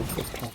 좋다.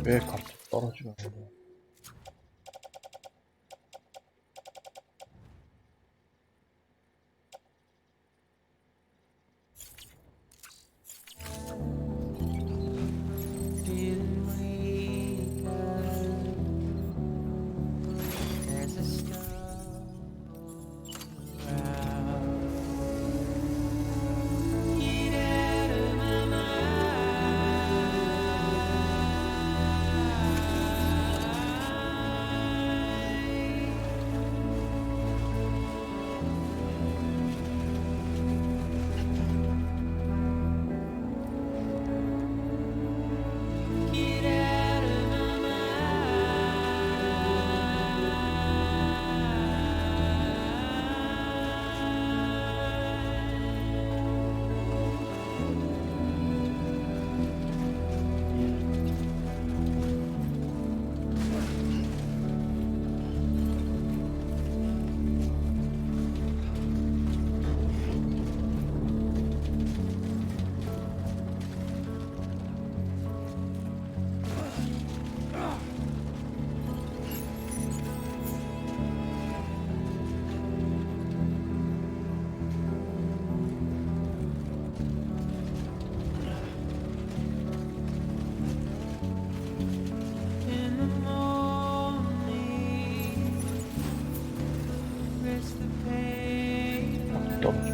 왜 갑자기 떨어지면 안 돼? 떨어져.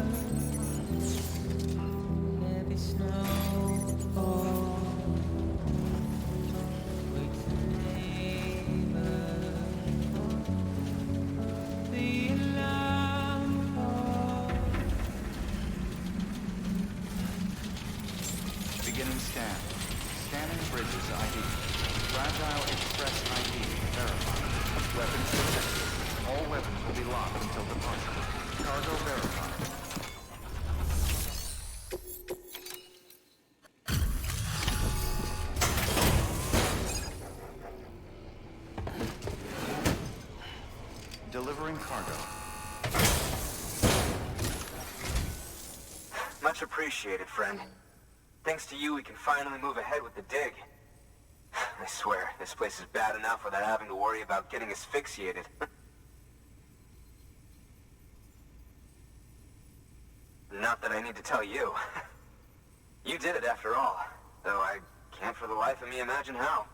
Beginning scan. Scanning bridges ID. Fragile Express ID verified. Weapons detected. All weapons will be locked until departure. Cargo verified. Delivering cargo. Much appreciated, friend. Thanks to you, we can finally move ahead with the dig. I swear, this place is bad enough without having to worry about getting asphyxiated. Not that I need to tell you. You did it after all, though I can't for the life of me imagine how.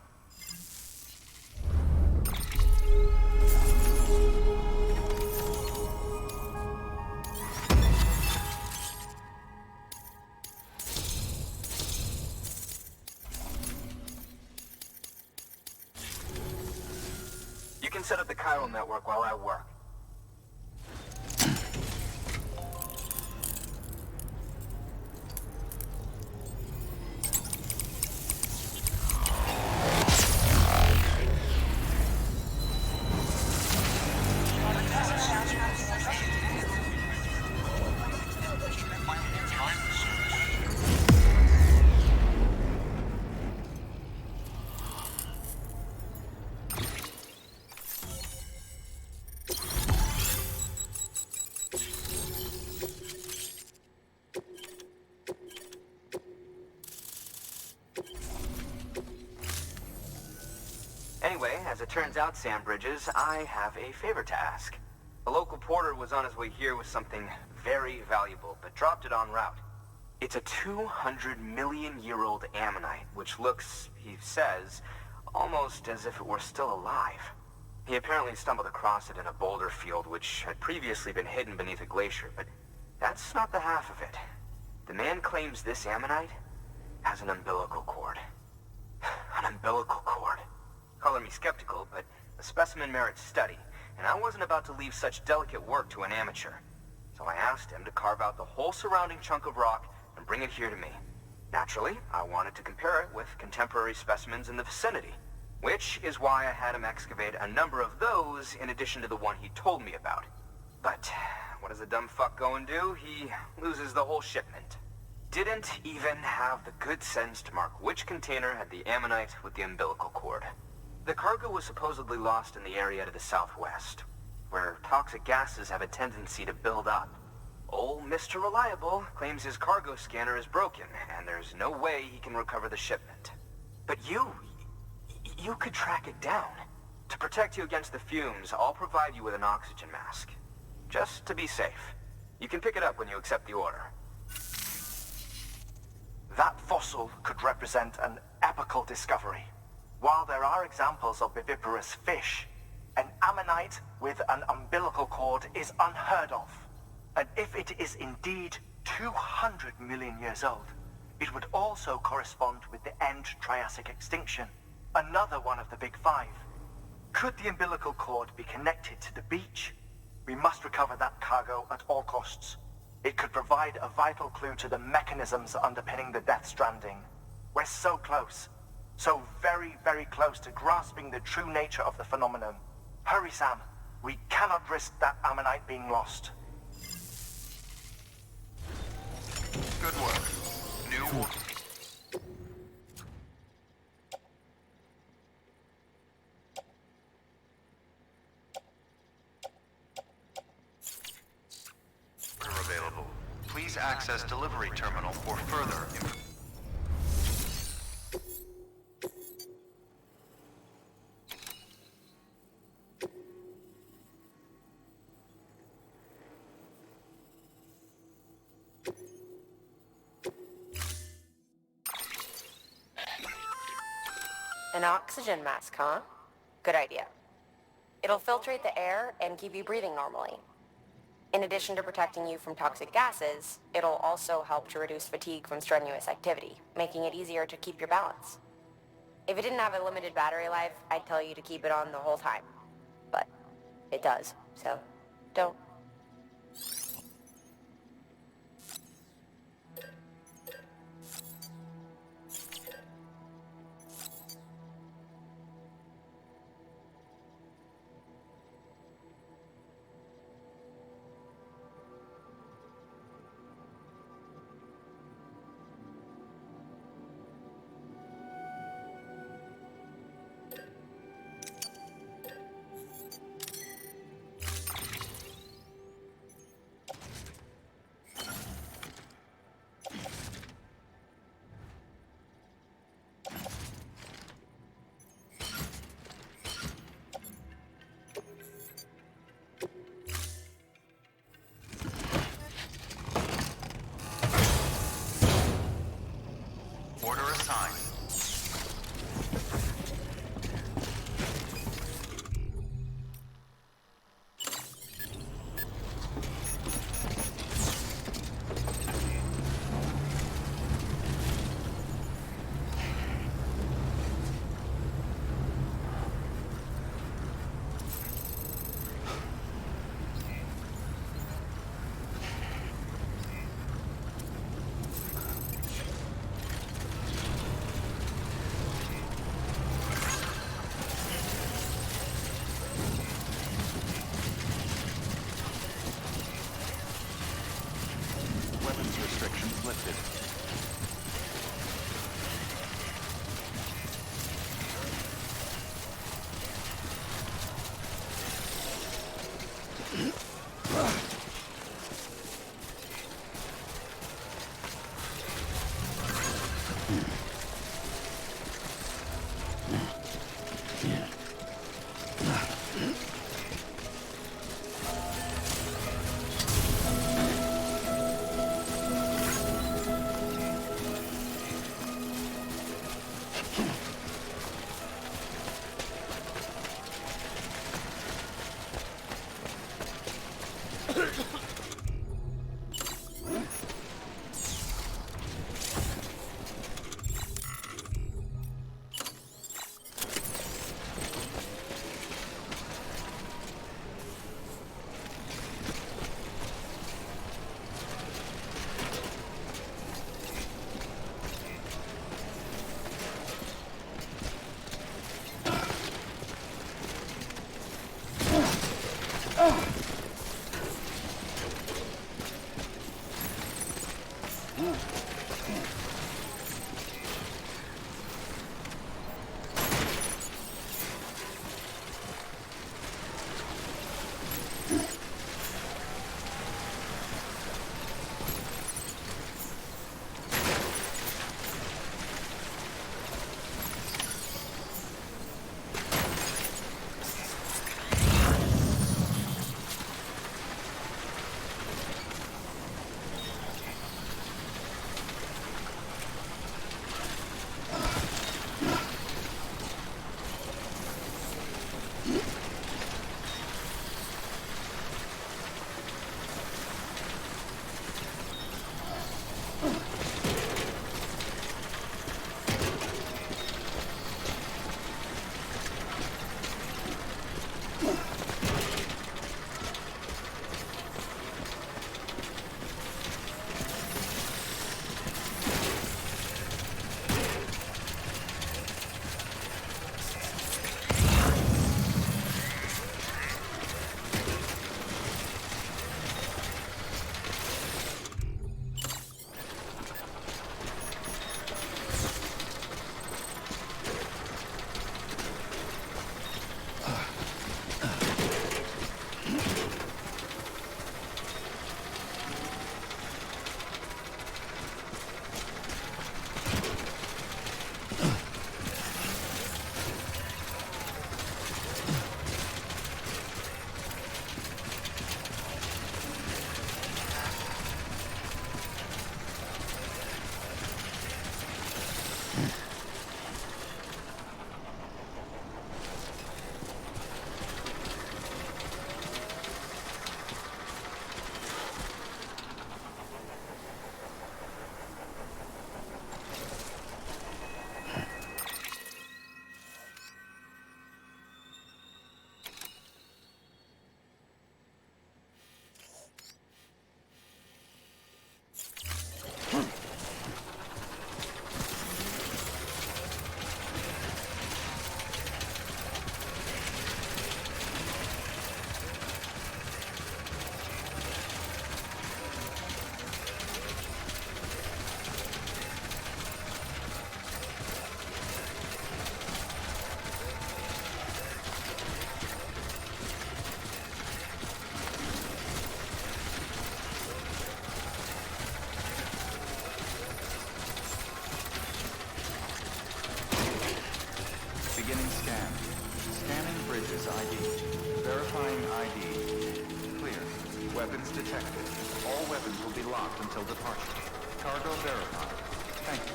You can set up the chiral network while I work. Anyway, as it turns out, Sam Bridges, I have a favor to ask. A local porter was on his way here with something very valuable, but dropped it en route. It's a 200-million-year-old ammonite, which looks, he says, almost as if it were still alive. He apparently stumbled across it in a boulder field, which had previously been hidden beneath a glacier, but that's not the half of it. The man claims this ammonite has an umbilical cord. An umbilical cord. Color me skeptical, but the specimen merits study, and I wasn't about to leave such delicate work to an amateur. So I asked him to carve out the whole surrounding chunk of rock and bring it here to me. Naturally, I wanted to compare it with contemporary specimens in the vicinity, which is why I had him excavate a number of those in addition to the one he told me about. But what does the dumb fuck go and do? He loses the whole shipment. Didn't even have the good sense to mark which container had the ammonite with the umbilical cord. The cargo was supposedly lost in the area to the southwest, where toxic gases have a tendency to build up. Old Mr. Reliable claims his cargo scanner is broken, and there's no way he can recover the shipment. But you You could track it down. To protect you against the fumes, I'll provide you with an oxygen mask. Just to be safe. You can pick it up when you accept the order. That fossil could represent an epical discovery. While there are examples of viviparous fish, an ammonite with an umbilical cord is unheard of. And if it is indeed 200 million years old, it would also correspond with the end Triassic extinction, another one of the big five. Could the umbilical cord be connected to the beach? We must recover that cargo at all costs. It could provide a vital clue to the mechanisms underpinning the Death Stranding. We're so close. So very, very close to grasping the true nature of the phenomenon. Hurry, Sam. We cannot risk that ammonite being lost. Good work. New order. Available. Please access delivery terminal for further information. An oxygen mask, huh? Good idea. It'll filtrate the air and keep you breathing normally. In addition to protecting you from toxic gases, it'll also help to reduce fatigue from strenuous activity, making it easier to keep your balance. If it didn't have a limited battery life, I'd tell you to keep it on the whole time. But it does, so don't. Order assigned. Weapons restrictions lifted. Weapons detected. All weapons will be locked until departure. Cargo verified. Thank you.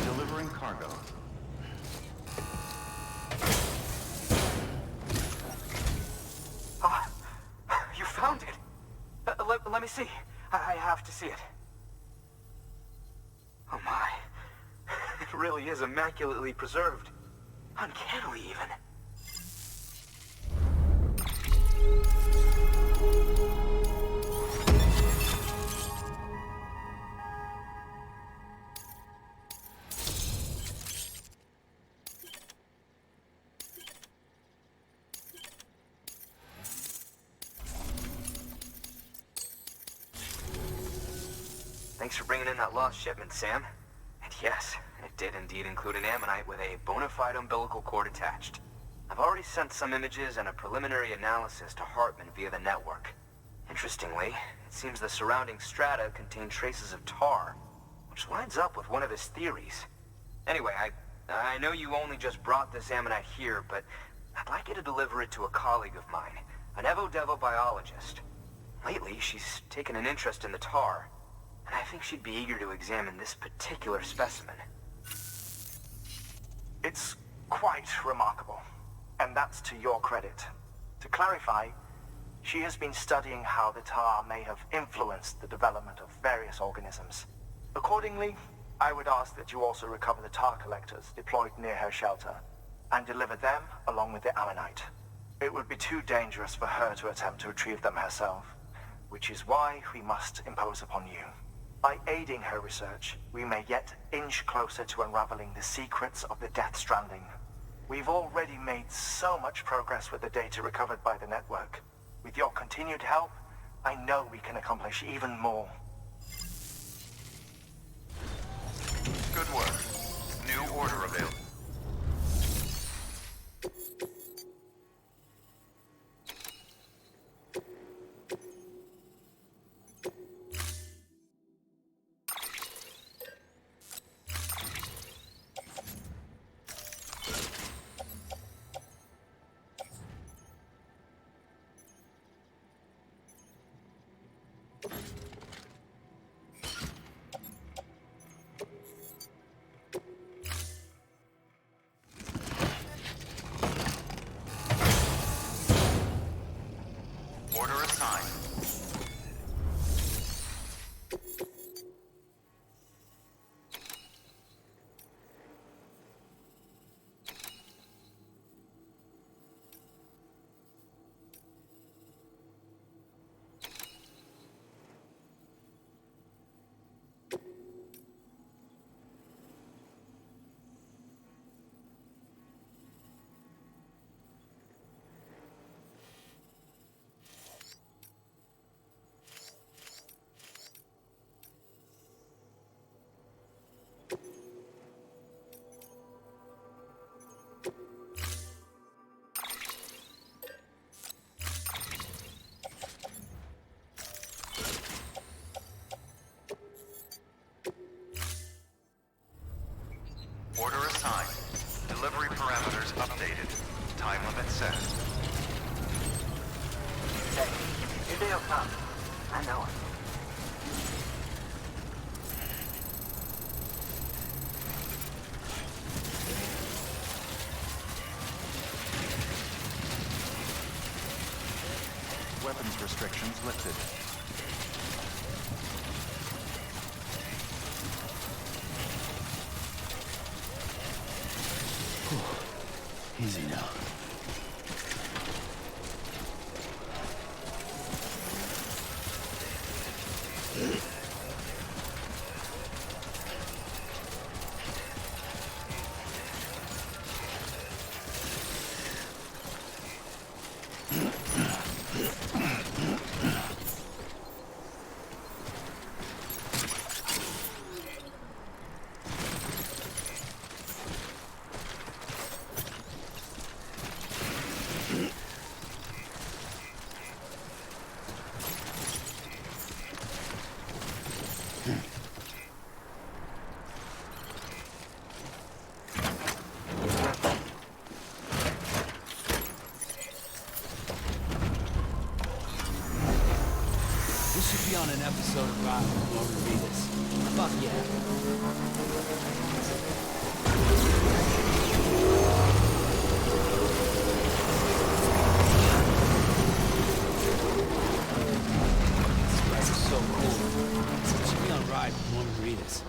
Delivering cargo. Ah, you found it. Let me see. I have to see it. Oh my. It really is immaculately preserved. Uncannily even. Thanks for bringing in that lost shipment, Sam. And yes, it did indeed include an ammonite with a bona fide umbilical cord attached. I've already sent some images and a preliminary analysis to Hartman via the network. Interestingly, it seems the surrounding strata contain traces of tar, which lines up with one of his theories. Anyway, I know you only just brought this ammonite here, but I'd like you to deliver it to a colleague of mine, an Evo-Devo biologist. Lately, she's taken an interest in the tar, and I think she'd be eager to examine this particular specimen. It's quite remarkable, and that's to your credit. To clarify, she has been studying how the tar may have influenced the development of various organisms. Accordingly, I would ask that you also recover the tar collectors deployed near her shelter, and deliver them along with the ammonite. It would be too dangerous for her to attempt to retrieve them herself, which is why we must impose upon you. By aiding her research, we may yet inch closer to unraveling the secrets of the Death Stranding. We've already made so much progress with the data recovered by the network. With your continued help, I know we can accomplish even more. Good work. New order available. Order assigned. Order assigned. Delivery parameters updated. Time limit set. Hey, your day will come. I know it. Weapons restrictions lifted. Easy now. episode arrive with more readers. Fuck yeah. This place is so cool. It should be on ride with more readers.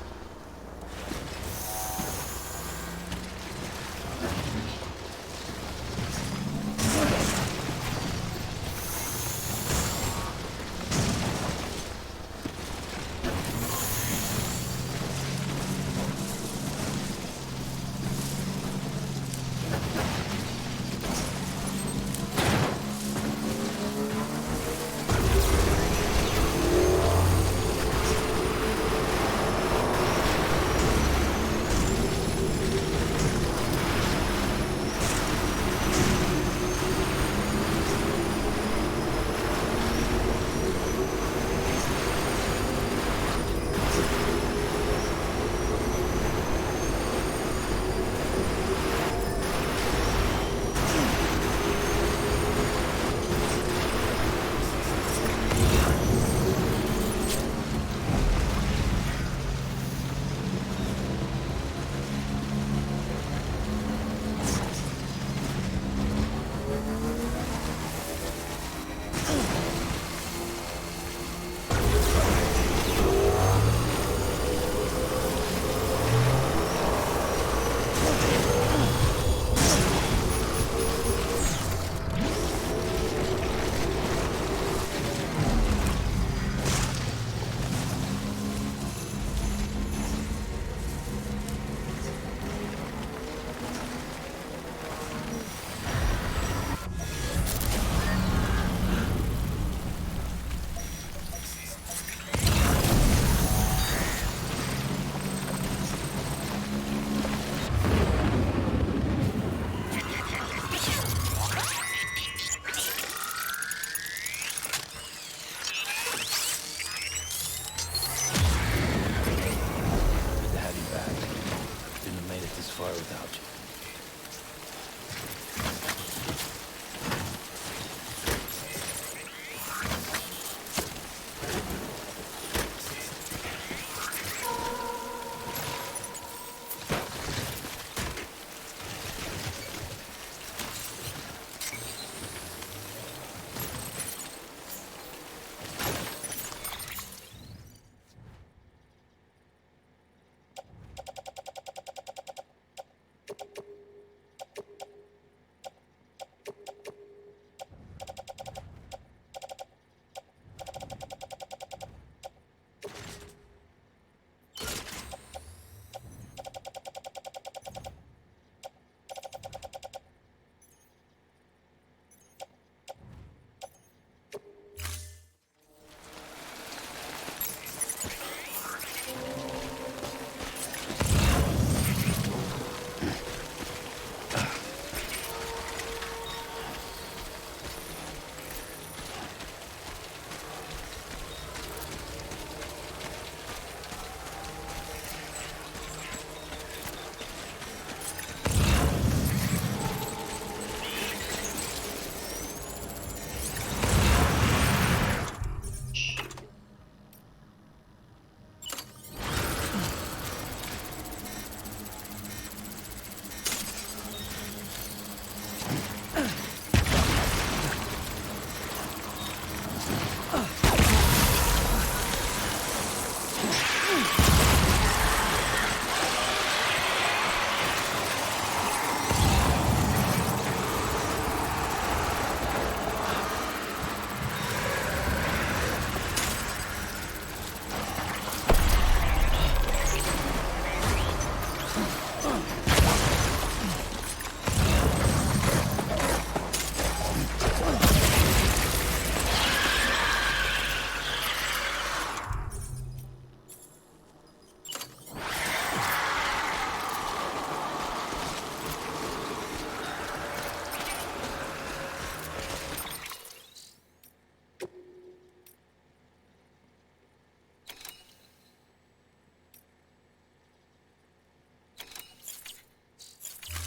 Without you.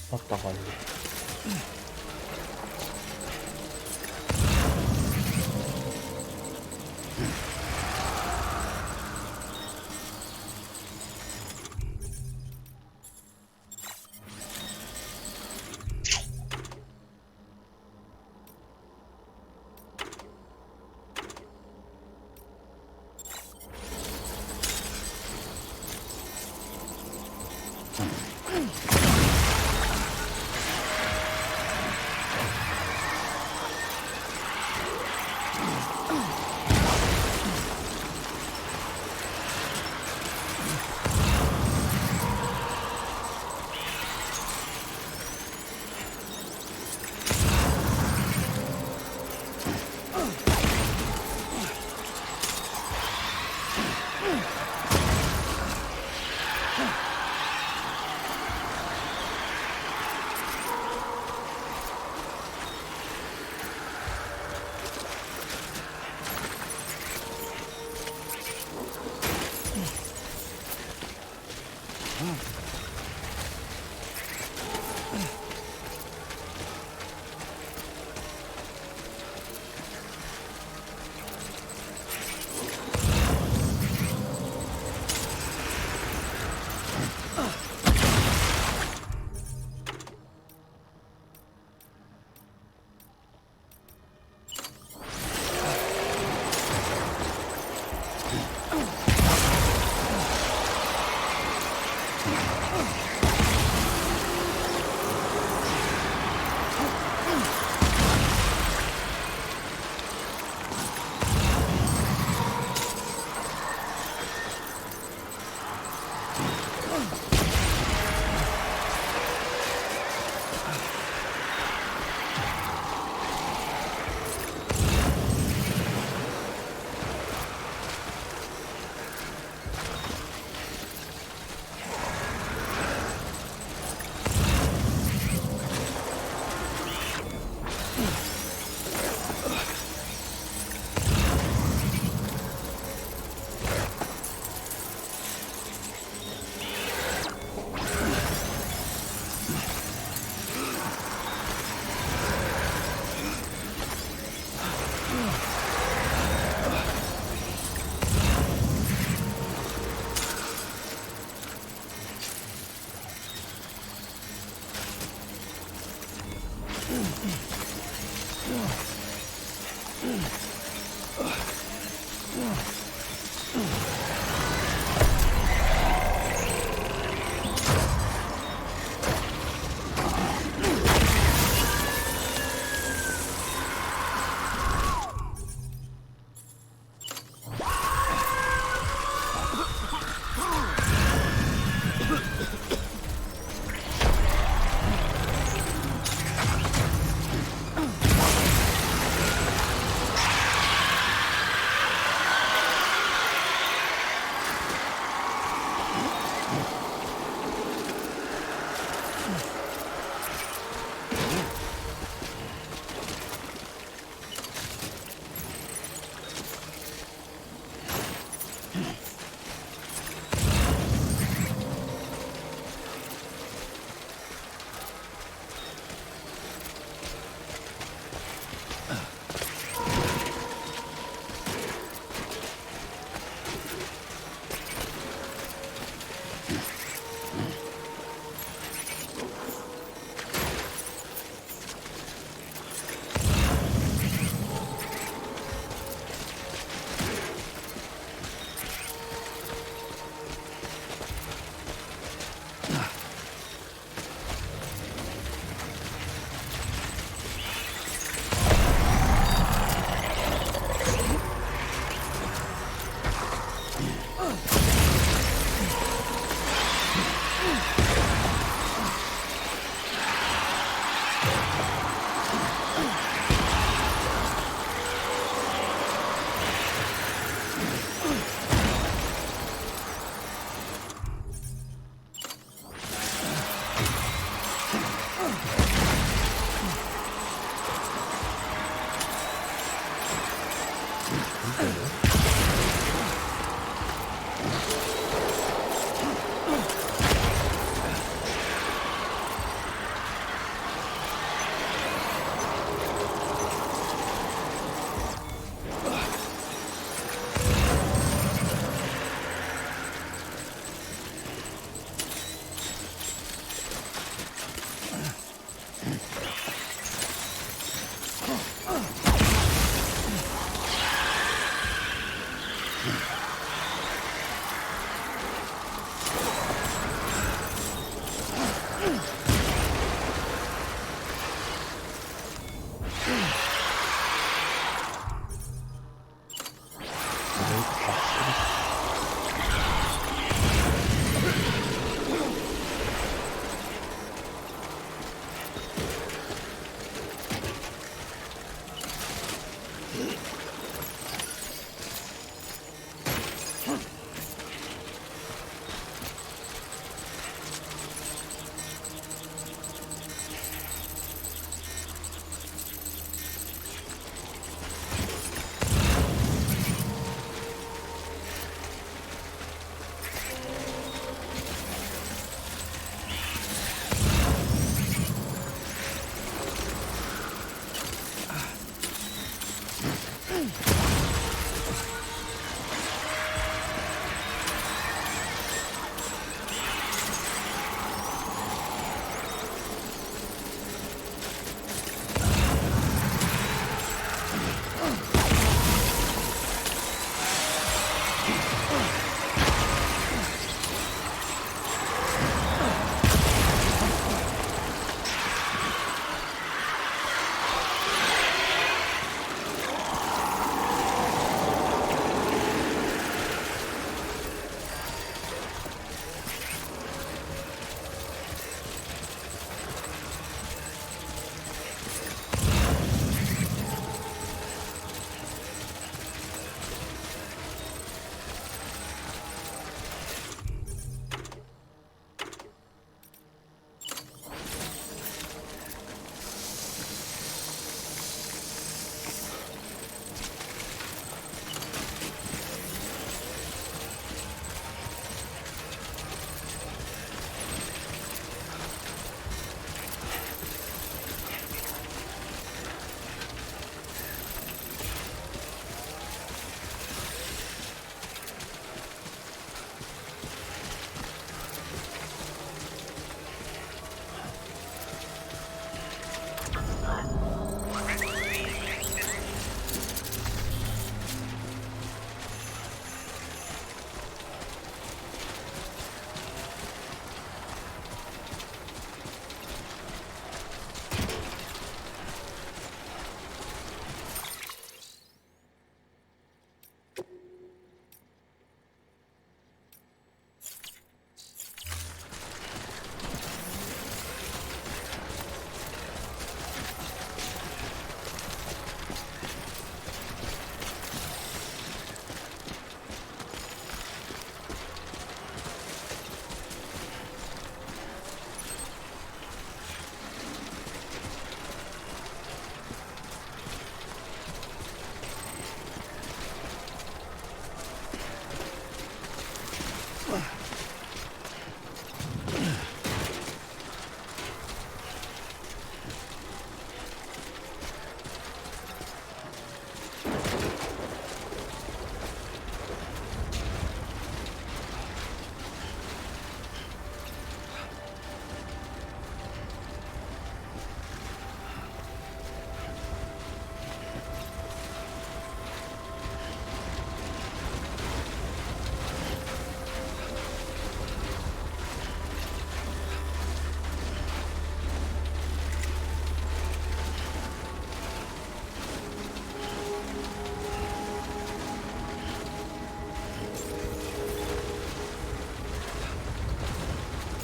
맞다 맞네.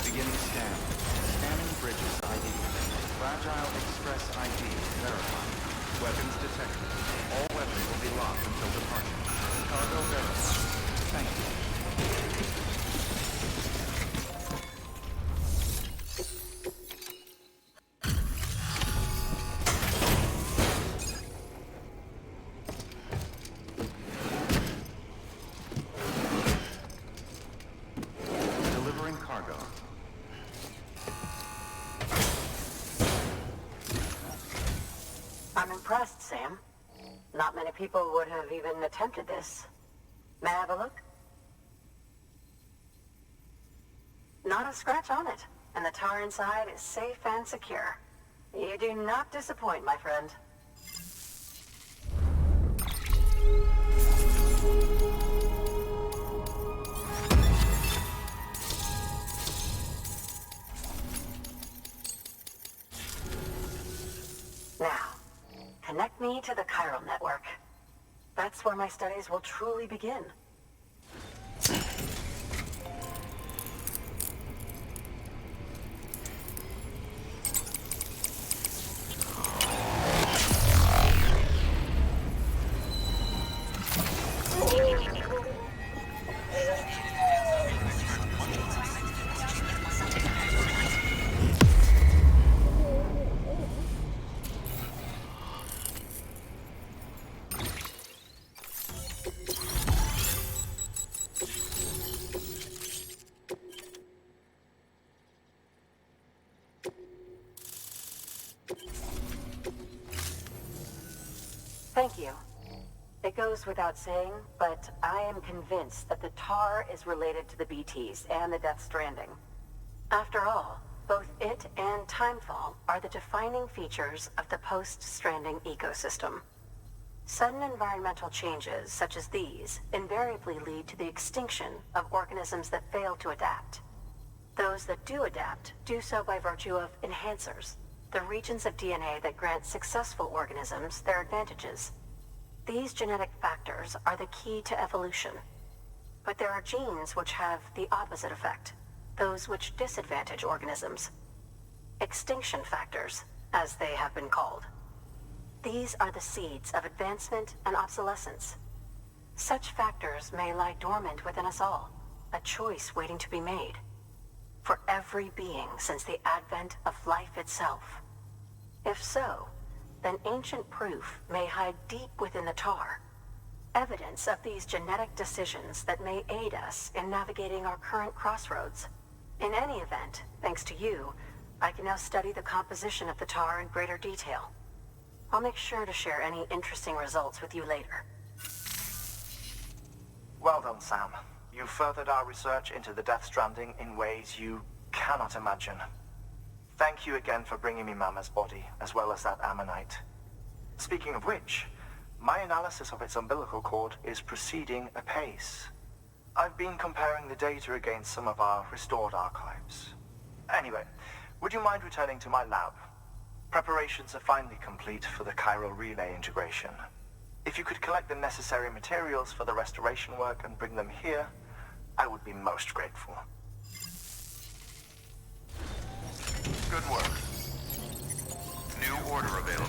Beginning scan. Scanning bridges ID. Fragile Express ID verified. Weapons detected. All weapons will be locked until departure. Cargo verified. Thank you. Delivering cargo. I'm impressed, Sam. Not many people would have even attempted this. May I have a look? Not a scratch on it, and the tar inside is safe and secure. You do not disappoint, my friend. Now, connect me to the chiral network. That's where my studies will truly begin. Thank you. It goes without saying, but I am convinced that the tar is related to the BTs and the Death Stranding. After all, both it and Timefall are the defining features of the post-Stranding ecosystem. Sudden environmental changes such as these invariably lead to the extinction of organisms that fail to adapt. Those that do adapt do so by virtue of enhancers, the regions of DNA that grant successful organisms their advantages. These genetic factors are the key to evolution. But there are genes which have the opposite effect, those which disadvantage organisms. Extinction factors, as they have been called. These are the seeds of advancement and obsolescence. Such factors may lie dormant within us all, a choice waiting to be made. For every being since the advent of life itself. If so, then ancient proof may hide deep within the tar. Evidence of these genetic decisions that may aid us in navigating our current crossroads. In any event, thanks to you, I can now study the composition of the tar in greater detail. I'll make sure to share any interesting results with you later. Well done, Sam. You furthered our research into the Death Stranding in ways you cannot imagine. Thank you again for bringing me Mama's body, as well as that ammonite. Speaking of which, my analysis of its umbilical cord is proceeding apace. I've been comparing the data against some of our restored archives. Anyway, would you mind returning to my lab? Preparations are finally complete for the chiral relay integration. If you could collect the necessary materials for the restoration work and bring them here, I would be most grateful. Good work. New order available.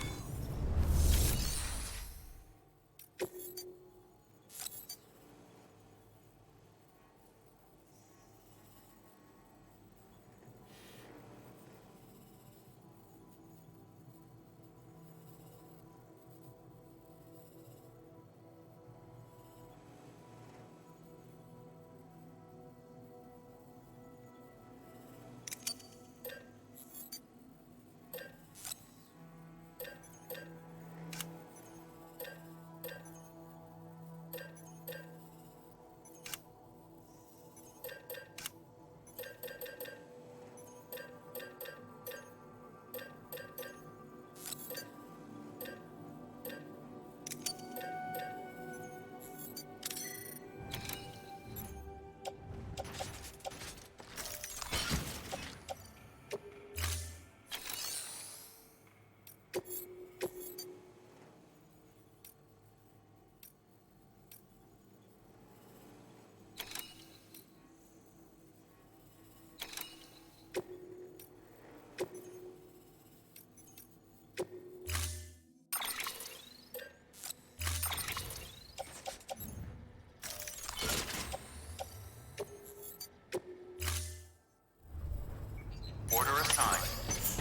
Order assigned.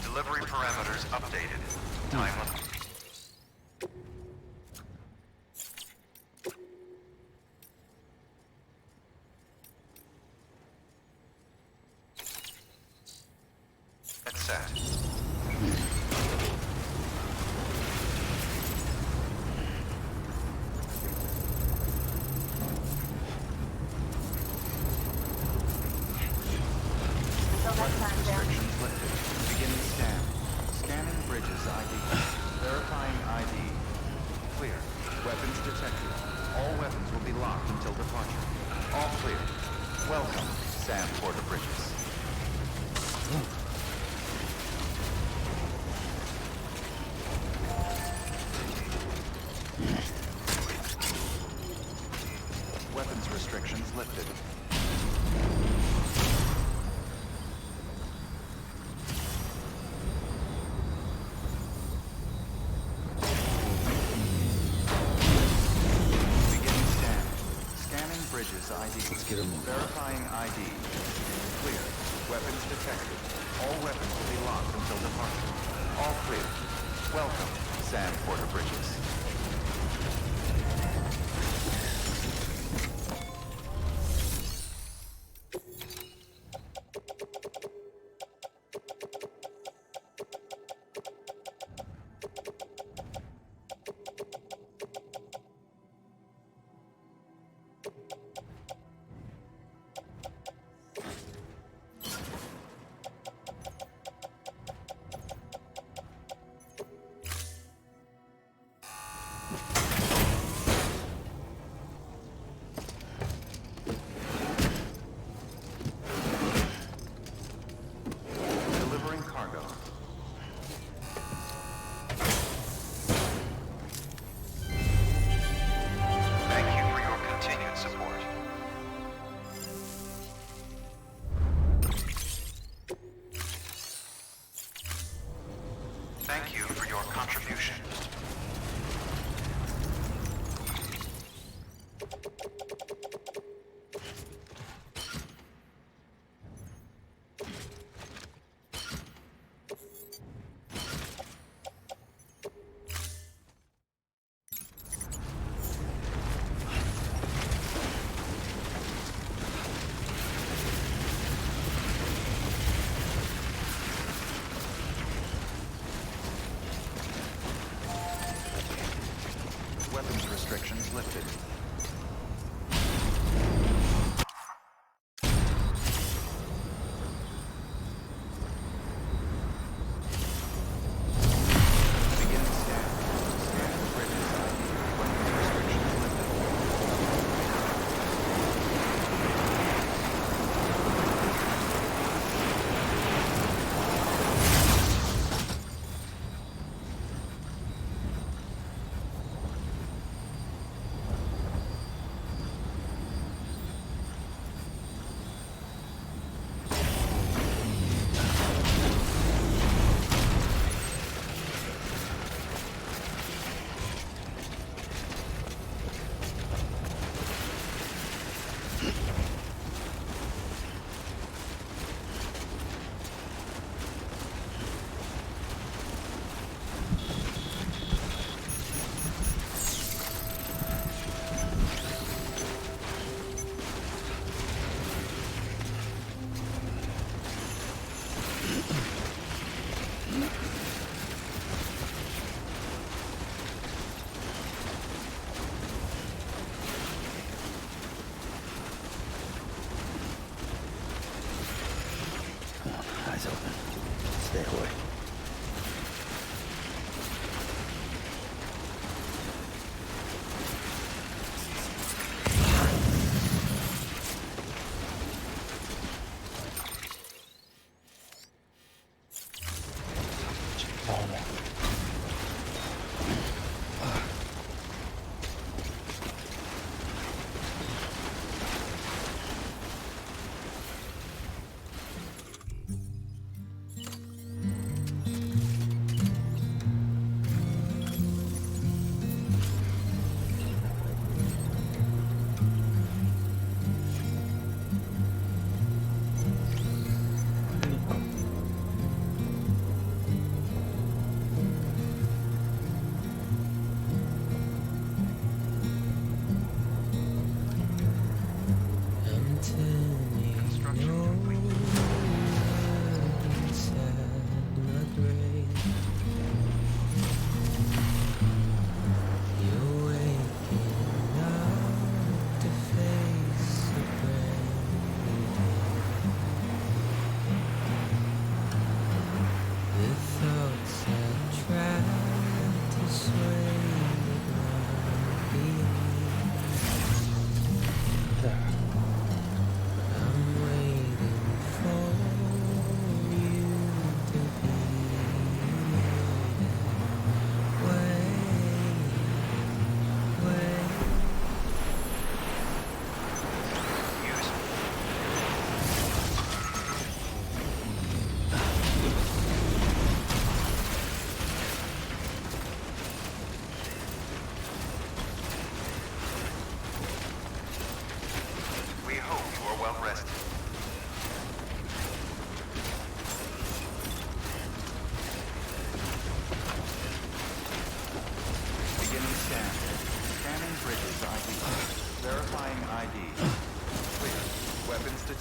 Delivery parameters updated. Time limit. It's set. Until next time, Sam. Restrictions lifted. Beginning scan. Scanning bridges ID. Verifying ID. Clear. Weapons detected. All weapons will be locked until departure. All clear. Welcome, Sam Porter Bridges. Weapons restrictions lifted. Beginning scan. Scanning bridges ID. Let's get her moving. Verifying ID. Clear. Weapons detected. All weapons will be locked until departure. All clear. Welcome, Sam Porter Bridges. Delivering cargo. Thank you for your continued support. Thank you for your contribution. Weapons restrictions lifted. Beginning scan. Scanning bridges ID. Weapons restrictions lifted.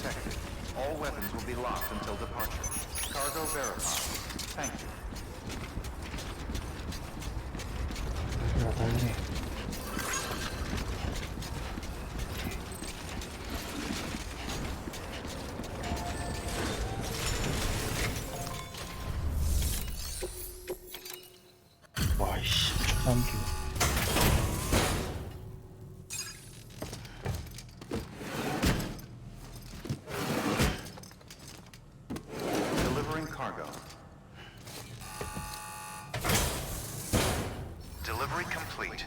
protected. All weapons will be locked until departure. Cargo verified. Thank you. 야, 달리네. 와이씨, 초단기. Delivering cargo. Delivery complete.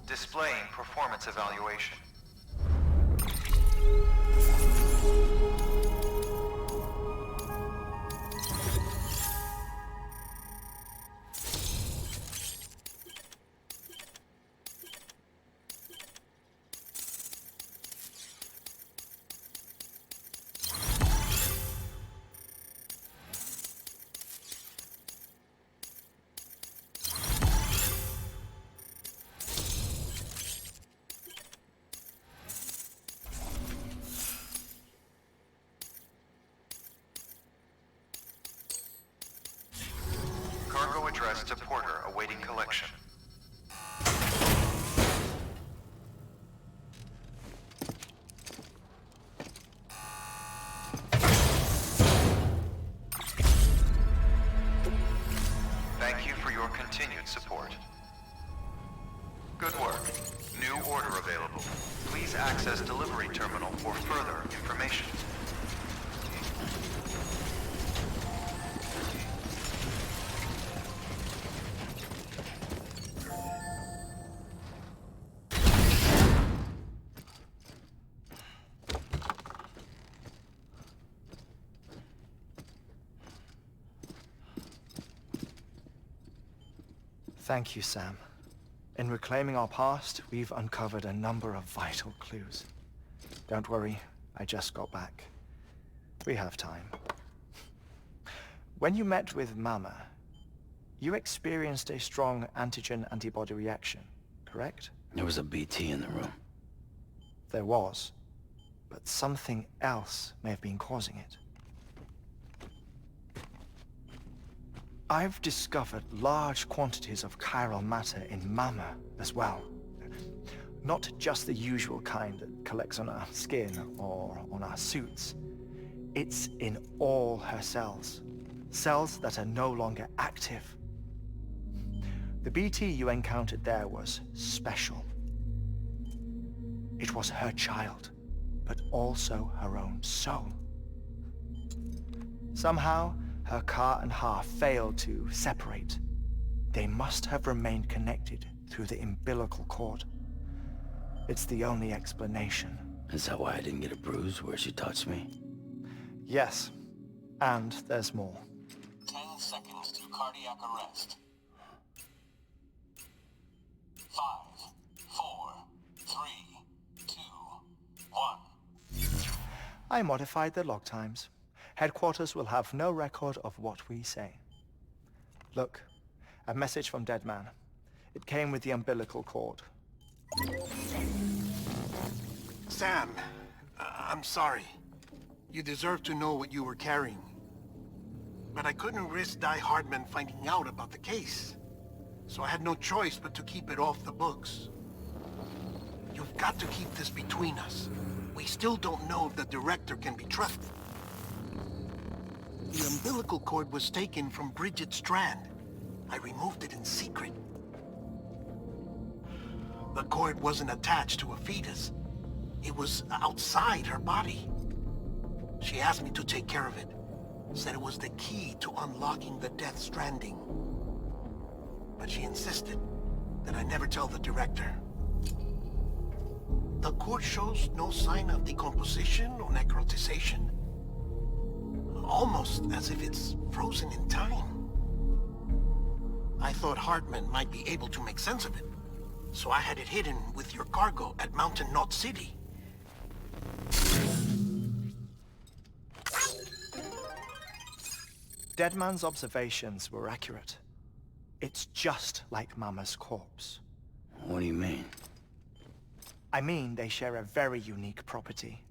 Displaying performance evaluation. Cargo addressed to Porter awaiting collection. Thank you for your continued support. Good work. New order available. Please access delivery terminal for further information. Thank you, Sam. In reclaiming our past, we've uncovered a number of vital clues. Don't worry, I just got back. We have time. When you met with Mama, you experienced a strong antigen-antibody reaction, correct? There was a BT in the room. There was, but something else may have been causing it. I've discovered large quantities of chiral matter in Mama as well. Not just the usual kind that collects on our skin or on our suits. It's in all her cells. Cells that are no longer active. The BT you encountered there was special. It was her child, but also her own soul. Somehow, her car and half failed to separate. They must have remained connected through the umbilical cord. It's the only explanation. Is that why I didn't get a bruise where she touched me? Yes, and there's more. 10 seconds to cardiac arrest. 5, 4, 3, 2, 1. I modified the log times. Headquarters will have no record of what we say. Look, a message from Deadman. It came with the umbilical cord. Sam, I'm sorry. You deserve to know what you were carrying. But I couldn't risk Die Hardman finding out about the case. So I had no choice but to keep it off the books. You've got to keep this between us. We still don't know if the director can be trusted. The umbilical cord was taken from Bridget Strand. I removed it in secret. The cord wasn't attached to a fetus. It was outside her body. She asked me to take care of it. Said it was the key to unlocking the Death Stranding. But she insisted that I never tell the director. The cord shows no sign of decomposition or necrotization. Almost as if it's frozen in time. I thought Hartman might be able to make sense of it, so I had it hidden with your cargo at Mountain Knot City. Deadman's observations were accurate. It's just like Mama's corpse. What do you mean? I mean, they share a very unique property.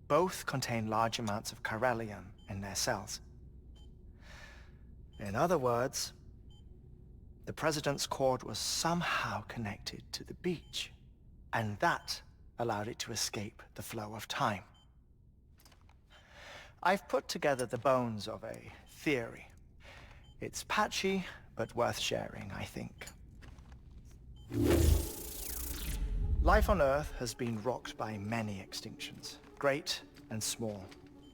Both contain large amounts of chiralium in their cells. In other words, the President's cord was somehow connected to the beach, and that allowed it to escape the flow of time. I've put together the bones of a theory. It's patchy, but worth sharing, I think. Life on Earth has been rocked by many extinctions, great and small,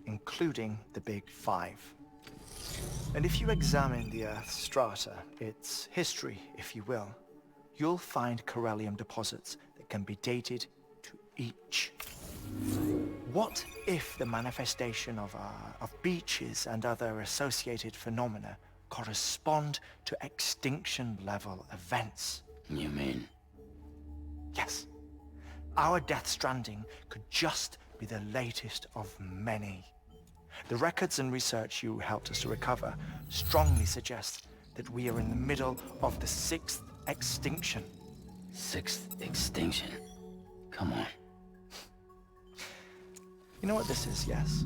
including the Big Five. And if you examine the Earth's strata, its history, if you will, you'll find chiralium deposits that can be dated to each. What if the manifestation of beaches and other associated phenomena correspond to extinction-level events? You mean? Yes. Our Death Stranding could just be the latest of many. The records and research you helped us to recover strongly suggest that we are in the middle of the 6th extinction. 6th extinction? Come on. You know what this is, yes?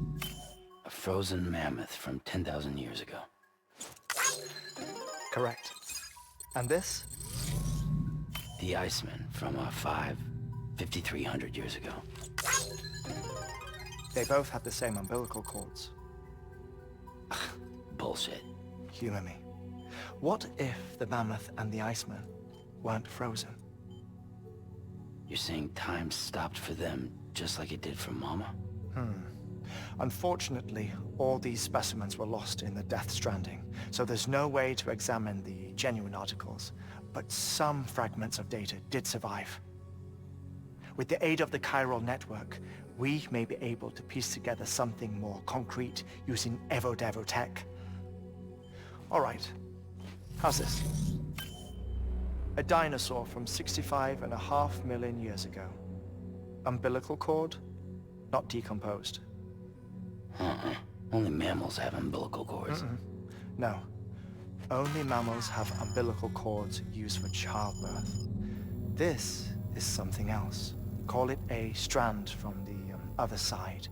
A frozen mammoth from 10,000 years ago. Correct. And this? The Iceman from 5,300 years ago. They both have the same umbilical cords. Bullshit. Humor me. What if the mammoth and the Iceman weren't frozen? You're saying time stopped for them just like it did for Mama? Unfortunately, all these specimens were lost in the Death Stranding, so there's no way to examine the genuine articles, but some fragments of data did survive. With the aid of the chiral network, we may be able to piece together something more concrete using Evo-Devo tech. All right, how's this? A dinosaur from 65.5 million years ago. Umbilical cord, not decomposed. Only mammals have umbilical cords. No, only mammals have umbilical cords used for childbirth. This is something else. Call it a strand from the other side.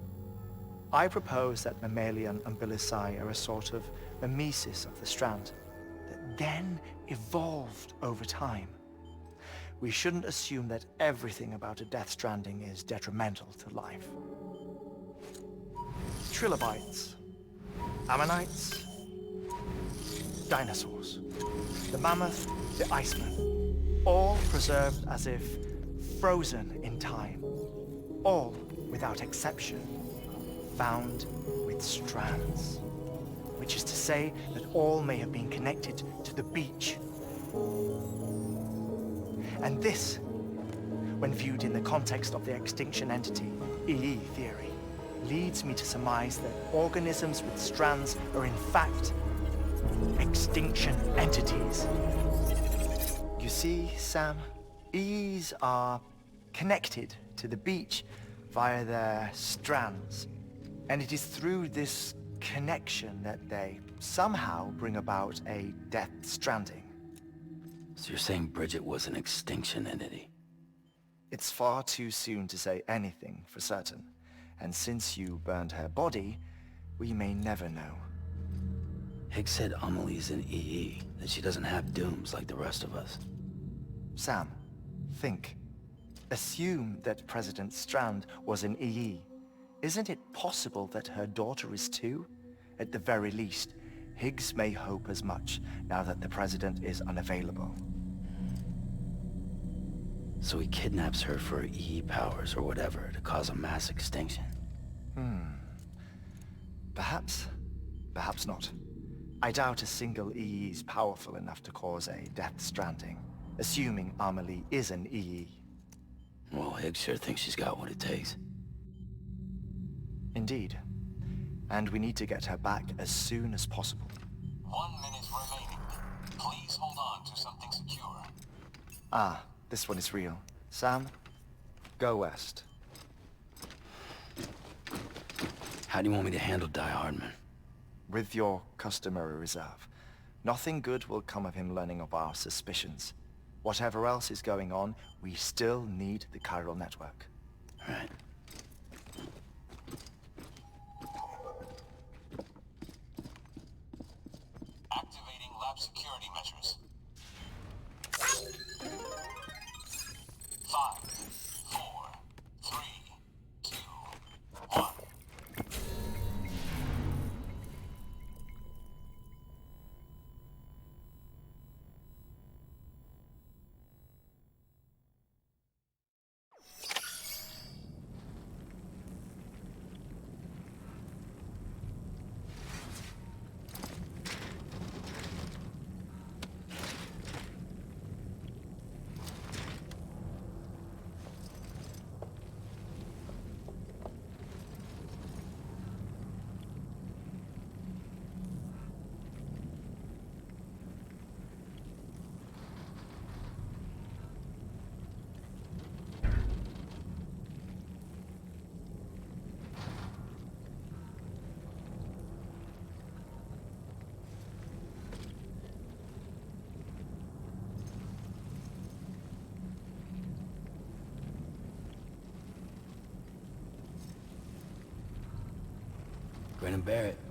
I propose that mammalian umbilici are a sort of mimesis of the strand that then evolved over time. We shouldn't assume that everything about a Death Stranding is detrimental to life. Trilobites, ammonites, dinosaurs, the mammoth, the Iceman, all preserved as if frozen in time, all without exception, found with strands, which is to say that all may have been connected to the beach. And this, when viewed in the context of the extinction entity, EE theory, leads me to surmise that organisms with strands are in fact extinction entities. You see, Sam, EEs are connected to the beach via their strands. And it is through this connection that they somehow bring about a Death Stranding. So you're saying Bridget was an extinction entity? It's far too soon to say anything for certain. And since you burned her body, we may never know. Higgs said Amelie's an EE, that she doesn't have dooms like the rest of us. Sam, think. Assume that President Strand was an EE. Isn't it possible that her daughter is too? At the very least, Higgs may hope as much now that the President is unavailable. So he kidnaps her for EE powers or whatever to cause a mass extinction. Perhaps. Perhaps not. I doubt a single EE is powerful enough to cause a Death Stranding, assuming Amelie is an EE. Well, Higgs sure thinks she's got what it takes. Indeed. And we need to get her back as soon as possible. 1 minute remaining. Please hold on to something secure. Ah, this one is real. Sam, go west. How do you want me to handle Die Hardman? With your customary reserve. Nothing good will come of him learning of our suspicions. Whatever else is going on, we still need the chiral network. Right. snap security measures. 5, 4, 3, 2, 1. Grin and bear it.